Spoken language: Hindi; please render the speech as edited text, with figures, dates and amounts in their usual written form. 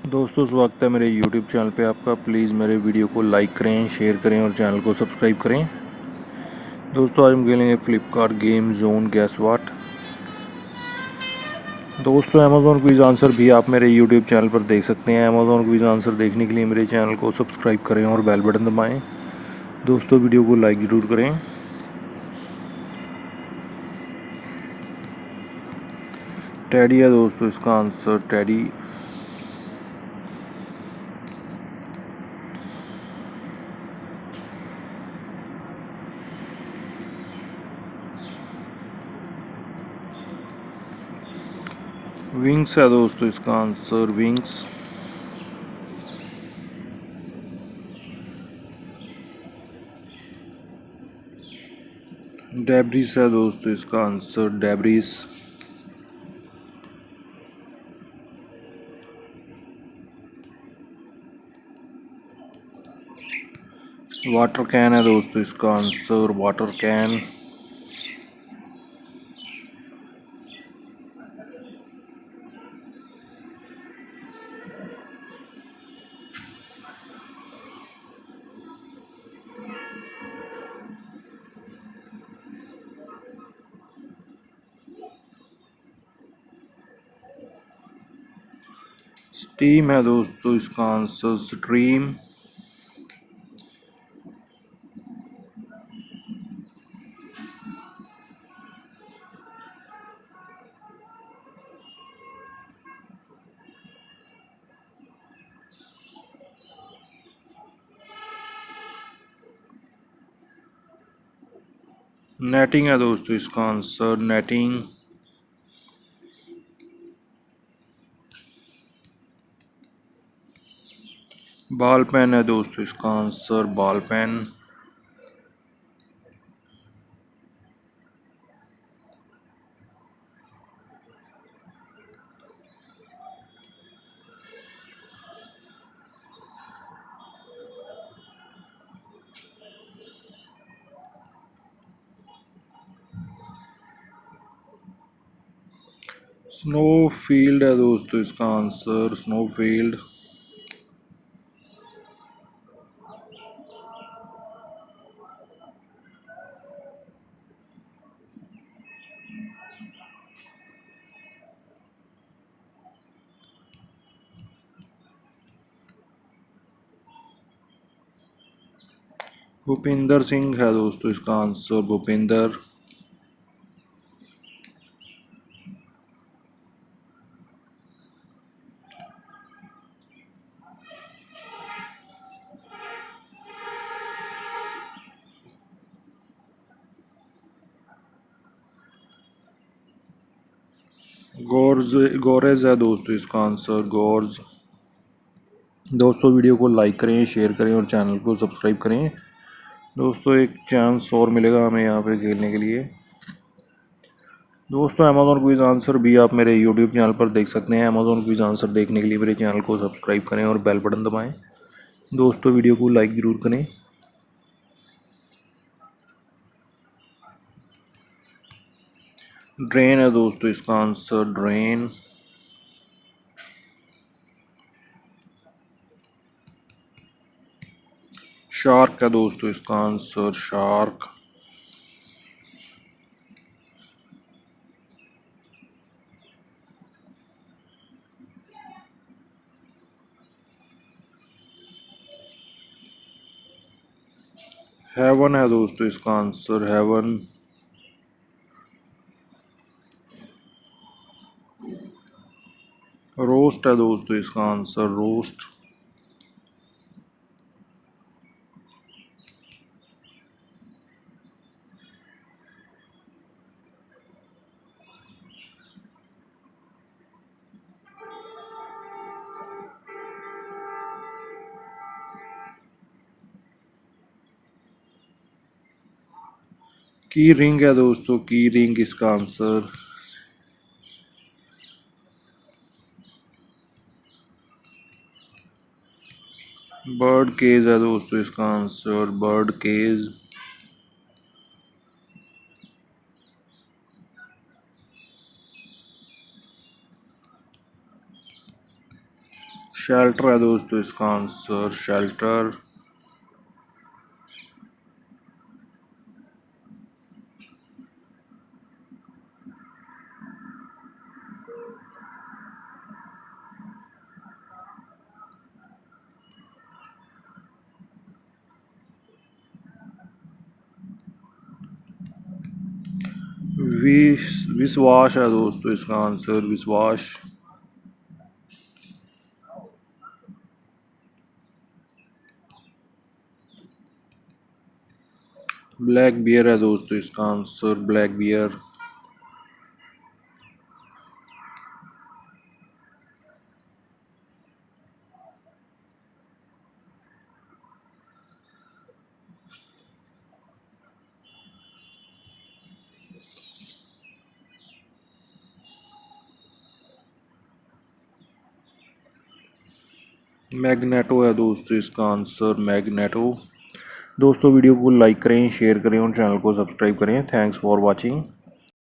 दोस्तों स्वागत है मेरे YouTube चैनल पे आपका। प्लीज़ मेरे वीडियो को लाइक करें, शेयर करें और चैनल को सब्सक्राइब करें। दोस्तों आज हम खेलेंगे फ्लिपकार्ट गेम जोन गैस वाट। दोस्तों अमेज़ॉन क्विज आंसर भी आप मेरे YouTube चैनल पर देख सकते हैं। अमेज़ॉन क्विज आंसर देखने के लिए मेरे चैनल को सब्सक्राइब करें और बेल बटन दबाएँ। दोस्तों वीडियो को लाइक ज़रूर करें। टैडी है दोस्तों इसका आंसर, टैडी। विंग्स है दोस्तों इसका आंसर, विंग्स। डेब्रिस है दोस्तों इसका आंसर, डेब्रिस। वाटर कैन है दोस्तों इसका आंसर, वाटर कैन। स्टीम है दोस्तों इसका आंसर, स्ट्रीम। नेटिंग है दोस्तों इसका आंसर, नेटिंग। बॉल पेन है दोस्तों इसका answer, ball pen. Snow field है दोस्तों इसका answer, snow field. Bhupinder Singh है दोस्तों इसका आंसर, भूपिंदर। गोरेज है दोस्तों इसका आंसर, गोर्ज। दोस्तों वीडियो को लाइक करें, शेयर करें और चैनल को सब्सक्राइब करें। दोस्तों एक चांस और मिलेगा हमें यहाँ पे खेलने के लिए। दोस्तों अमेज़ॉन क्विज आंसर भी आप मेरे YouTube चैनल पर देख सकते हैं। अमेज़ॉन क्विज आंसर देखने के लिए मेरे चैनल को सब्सक्राइब करें और बेल बटन दबाएं। दोस्तों वीडियो को लाइक ज़रूर करें। ड्रेन है दोस्तों इसका आंसर, ड्रेन। शार्क है दोस्तों इसका आंसर, शार्क। हेवन है दोस्तों इसका आंसर, हेवन। रोस्ट है दोस्तों इसका आंसर, रोस्ट। की रिंग है दोस्तों, की रिंग इसका आंसर। बर्ड केज है दोस्तों इसका आंसर, बर्ड केज। शेल्टर है दोस्तों इसका आंसर, शेल्टर। विश्वास है दोस्तों इसका आंसर, विश्वास। ब्लैक बियर है दोस्तों इसका आंसर, ब्लैक बियर। मैग्नेटो है दोस्तों इसका आंसर, मैग्नेटो। दोस्तों वीडियो को लाइक करें, शेयर करें और चैनल को सब्सक्राइब करें। Thanks for watching.